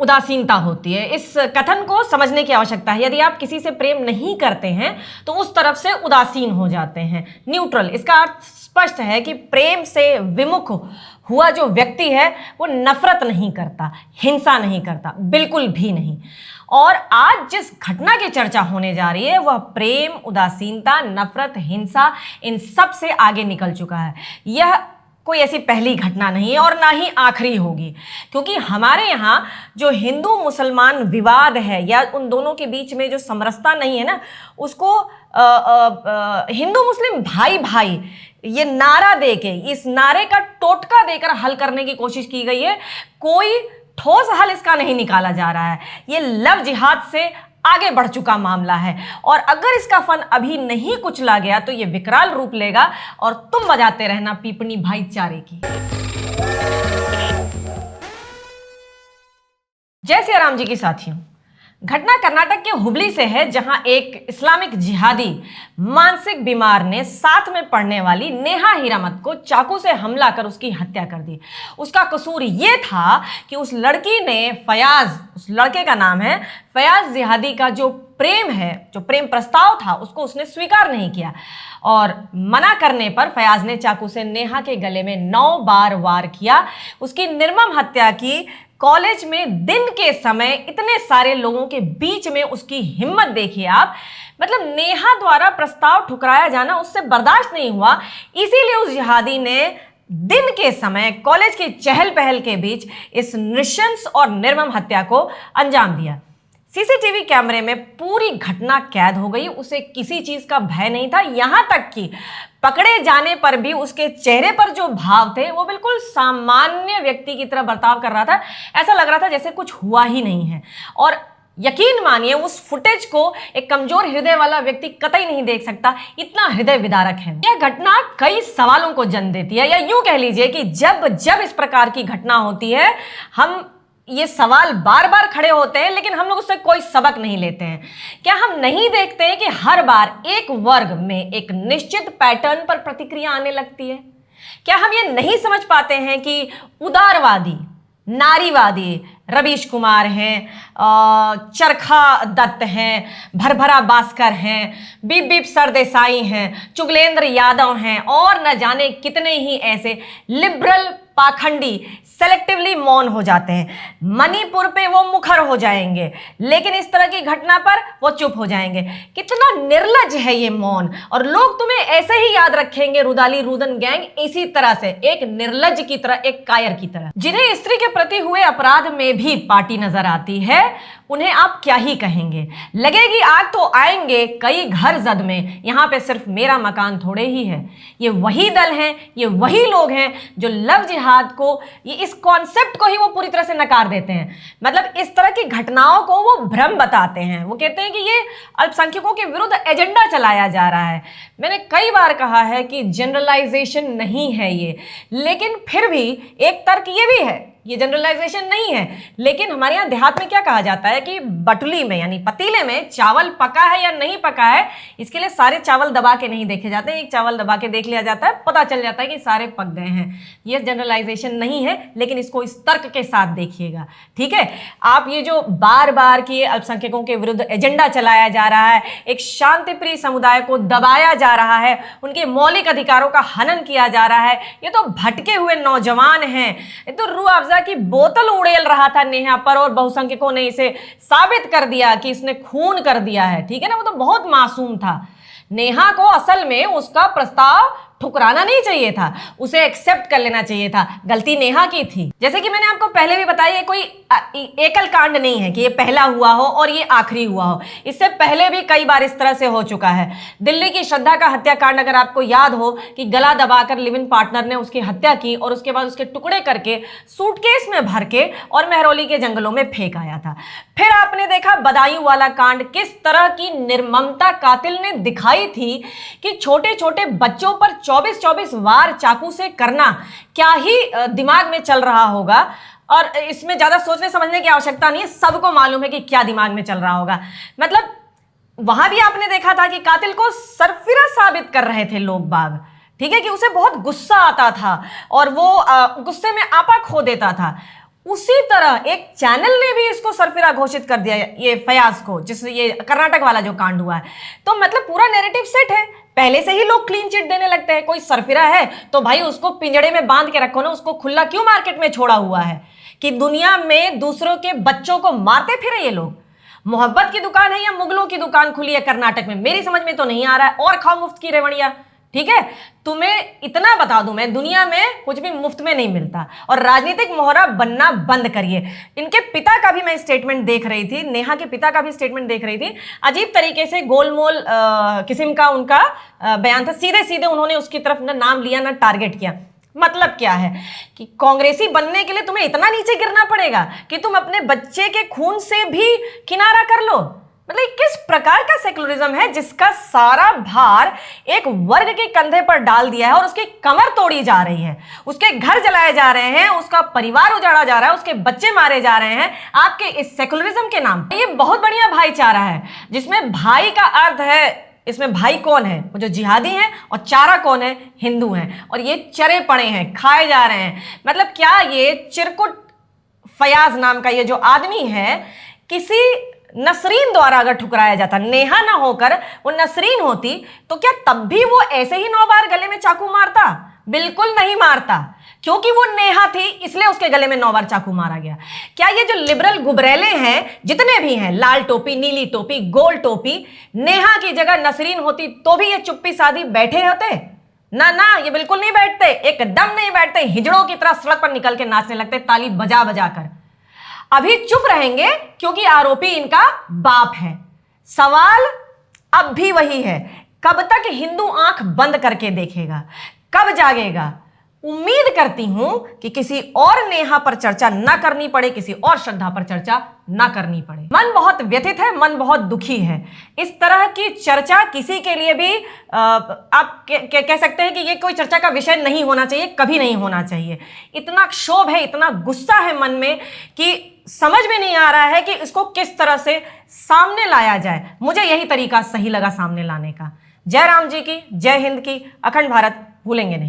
उदासीनता होती है। इस कथन को समझने की आवश्यकता है। यदि आप किसी से प्रेम नहीं करते हैं तो उस तरफ से उदासीन हो जाते हैं, न्यूट्रल। इसका अर्थ स्पष्ट है कि प्रेम से विमुख हुआ जो व्यक्ति है वो नफरत नहीं करता, हिंसा नहीं करता, बिल्कुल भी नहीं। और आज जिस घटना की चर्चा होने जा रही है वह प्रेम, उदासीनता, नफरत, हिंसा, इन सब से आगे निकल चुका है। यह कोई ऐसी पहली घटना नहीं है और ना ही आखिरी होगी, क्योंकि हमारे यहाँ जो हिंदू मुसलमान विवाद है या उन दोनों के बीच में जो समरसता नहीं है ना, उसको हिंदू मुस्लिम भाई भाई ये नारा देके, इस नारे का टोटका देकर हल करने की कोशिश की गई है। कोई ठोस हल इसका नहीं निकाला जा रहा है। ये लव जिहाद से आगे बढ़ चुका मामला है और अगर इसका फन अभी नहीं कुचला गया तो ये विकराल रूप लेगा और तुम बजाते रहना पीपनी भाईचारे की। जय सिया राम जी की साथियों, घटना कर्नाटक के हुबली से है, जहां एक इस्लामिक जिहादी मानसिक बीमार ने साथ में पढ़ने वाली नेहा हीरामत को चाकू से हमला कर उसकी हत्या कर दी। उसका कसूर यह था कि उस लड़की ने फयाज, उस लड़के का नाम है फयाज जिहादी, का जो प्रेम है, जो प्रेम प्रस्ताव था, उसको उसने स्वीकार नहीं किया और मना करने पर फयाज ने चाकू से नेहा के गले में 9 बार वार किया, उसकी निर्मम हत्या की। कॉलेज में दिन के समय इतने सारे लोगों के बीच में उसकी हिम्मत देखिए आप। मतलब नेहा द्वारा प्रस्ताव ठुकराया जाना उससे बर्दाश्त नहीं हुआ, इसीलिए उस जिहादी ने दिन के समय कॉलेज की चहल पहल के बीच इस नृशंस और निर्मम हत्या को अंजाम दिया। सीसीटीवी कैमरे में पूरी घटना कैद हो गई। उसे किसी चीज का भय नहीं था, यहां तक कि पकड़े जाने पर भी उसके चेहरे पर जो भाव थे वो बिल्कुल सामान्य व्यक्ति की तरह बर्ताव कर रहा था। ऐसा लग रहा था जैसे कुछ हुआ ही नहीं है। और यकीन मानिए उस फुटेज को एक कमजोर हृदय वाला व्यक्ति कतई नहीं देख सकता, इतना हृदय विदारक है। यह घटना कई सवालों को जन्म देती है, या यूं कह लीजिए कि जब जब इस प्रकार की घटना होती है हम ये सवाल बार बार खड़े होते हैं, लेकिन हम लोग उससे कोई सबक नहीं लेते हैं। क्या हम नहीं देखते हैं कि हर बार एक वर्ग में एक निश्चित पैटर्न पर प्रतिक्रिया आने लगती है? क्या हम ये नहीं समझ पाते हैं कि उदारवादी, नारीवादी रवीश कुमार हैं, चरखा दत्त हैं, भरभरा भास्कर हैं, बीप बीप सरदेसाई हैं, चुगलेंद्र यादव हैं और न जाने कितने ही ऐसे लिबरल पाखंडी सेलेक्टिवली मौन हो जाते हैं। मणिपुर पे वो मुखर हो जाएंगे, लेकिन इस तरह की घटना पर वो चुप हो जाएंगे। कितना निर्लज है ये मौन। और लोग तुम्हें ऐसे ही याद रखेंगे, रुदाली रूदन गैंग, इसी तरह से, एक निर्लज की तरह, एक कायर की तरह। जिन्हें स्त्री के प्रति हुए अपराध में भी पार्टी नजर आती है, उन्हें आप क्या ही कहेंगे। लगेगी आग तो आएंगे कई घर जद में, यहां पे सिर्फ मेरा मकान थोड़े ही है। ये वही दल हैं, ये वही लोग हैं जो लव जिहाद को, ये इस कॉन्सेप्ट को ही वो पूरी तरह से नकार देते हैं। मतलब इस तरह की घटनाओं को वो भ्रम बताते हैं। वो कहते हैं कि ये अल्पसंख्यकों के विरुद्ध एजेंडा चलाया जा रहा है। मैंने कई बार कहा है कि जनरलाइजेशन नहीं है ये, लेकिन फिर भी एक तर्क ये भी है, ये जनरलाइजेशन नहीं है। लेकिन हमारे यहाँ देहात में क्या कहा जाता है कि बटुली में, यानी पतीले में चावल पका है या नहीं पका है, इसके लिए सारे चावल दबा के नहीं देखे जाते, एक चावल दबा के देख लिया जाता है, पता चल जाता है कि सारे पक गए हैं। ये जनरलाइजेशन नहीं है, लेकिन इसको इस तर्क के साथ देखिएगा, ठीक है। आप ये जो बार बार की अल्पसंख्यकों के विरुद्ध एजेंडा चलाया जा रहा है, एक शांतिप्रिय समुदाय को दबाया जा रहा है, उनके मौलिक अधिकारों का हनन किया जा रहा है, ये तो भटके हुए नौजवान हैं। ये तो रूह अफ़ज़ा की बोतल उड़ेल रहा था नेहा पर और बहुसंख्यकों ने इसे साबित कर दिया कि इसने खून कर दिया है, ठीक है ना। वो तो बहुत मासूम था। नेहा को असल में उसका प्रस्ताव ठुकराना नहीं चाहिए था, उसे एक्सेप्ट कर लेना चाहिए था। गलती नेहा की थी। जैसे कि मैंने आपको पहले भी बताया, ये कोई एकल कांड नहीं है कि ये पहला हुआ हो और ये आखिरी हुआ हो। इससे पहले भी कई बार इस तरह से हो चुका है। दिल्ली की श्रद्धा का हत्याकांड अगर आपको याद हो कि गला दबाकर लिव इन पार्टनर ने उसकी हत्या की और उसके बाद उसके टुकड़े करके सूटकेस में भर के और मेहरौली के जंगलों में फेंक आया था। फिर आपने देखा बदायूं वाला कांड, किस तरह की निर्ममता कातिल ने दिखाई थी कि छोटे छोटे बच्चों पर 24-24 वार चाकू से करना क्या ही दिमाग में चल रहा होगा। और इसमें ज्यादा सोचने समझने की आवश्यकता नहीं है, सबको मालूम है कि क्या दिमाग में चल रहा होगा। मतलब वहां भी आपने देखा था कि कातिल को सरफिरा साबित कर रहे थे लोग बाग, ठीक है, कि उसे बहुत गुस्सा आता था और वो गुस्से में आपा खो देता था। उसी तरह एक चैनल ने भी इसको सरफिरा घोषित कर दिया, ये फयाज को, जिस ये कर्नाटक वाला जो कांड हुआ है। तो मतलब पूरा नैरेटिव सेट है, पहले से ही लोग क्लीन चिट देने लगते हैं। कोई सरफिरा है तो भाई उसको पिंजड़े में बांध के रखो ना, उसको खुला क्यों मार्केट में छोड़ा हुआ है कि दुनिया में दूसरों के बच्चों को मारते फिरे ये लोग। मोहब्बत की दुकान है या मुगलों की दुकान खुली है कर्नाटक में, मेरी समझ में तो नहीं आ रहा है। और खाओ मुफ्त की रेवड़ियां, ठीक है। तुम्हें इतना बता दूं मैं, दुनिया में कुछ भी मुफ्त में नहीं मिलता। और राजनीतिक मोहरा बनना बंद करिए। इनके पिता का भी मैं स्टेटमेंट देख रही थी, नेहा के पिता का भी स्टेटमेंट देख रही थी। अजीब तरीके से गोलमोल किस्म का उनका बयान था, सीधे सीधे उन्होंने उसकी तरफ ना नाम लिया ना टारगेट किया। मतलब क्या है कि कांग्रेसी बनने के लिए तुम्हें इतना नीचे गिरना पड़ेगा कि तुम अपने बच्चे के खून से भी किनारा कर लो। मतलब किस प्रकार का सेकुलरिज्म है जिसका सारा भार एक वर्ग के कंधे पर डाल दिया है और उसकी कमर तोड़ी जा रही है, उसके घर जलाए जा रहे हैं, उसका परिवार उजाड़ा जा रहा है, उसके बच्चे मारे जा रहे हैं आपके इस सेकुलरिज्म के नाम पर। ये बहुत बढ़िया भाईचारा है जिसमें भाई का अर्थ है, इसमें भाई कौन है, वो जो जिहादी हैं, और चारा कौन है, हिंदू हैं। और ये चरे पड़े हैं, खाए जा रहे हैं। मतलब क्या ये चिरकुट फयाज नाम का ये जो आदमी है, किसी नसरीन द्वारा अगर ठुकराया जाता, नेहा ना होकर वो नसरीन होती, तो क्या तब भी वो ऐसे ही 9 बार गले में चाकू मारता? बिल्कुल नहीं मारता, क्योंकि वो नेहा थी इसलिए उसके गले में 9 बार चाकू मारा गया। क्या ये जो लिबरल गुबरेले हैं जितने भी हैं, लाल टोपी, नीली टोपी, गोल टोपी, नेहा की जगह नसरीन होती तो भी ये चुप्पी साधी बैठे होते? ना ना, ये बिल्कुल नहीं बैठते, एकदम नहीं बैठते। हिजड़ों की तरह सड़क पर निकल के नाचने लगते, ताली बजा बजा कर। अभी चुप रहेंगे क्योंकि आरोपी इनका बाप है। सवाल अब भी वही है, कब तक हिंदू आंख बंद करके देखेगा, कब जागेगा? उम्मीद करती हूं कि किसी और नेहा पर चर्चा ना करनी पड़े, किसी और श्रद्धा पर चर्चा ना करनी पड़े। मन बहुत व्यथित है, मन बहुत दुखी है। इस तरह की चर्चा किसी के लिए भी आप कह सकते हैं कि ये कोई चर्चा का विषय नहीं होना चाहिए, कभी नहीं होना चाहिए। इतना क्षोभ है, इतना गुस्सा है मन में कि समझ में नहीं आ रहा है कि इसको किस तरह से सामने लाया जाए। मुझे यही तरीका सही लगा सामने लाने का। जय राम जी की, जय हिंद की, अखंड भारत भूलेंगे नहीं।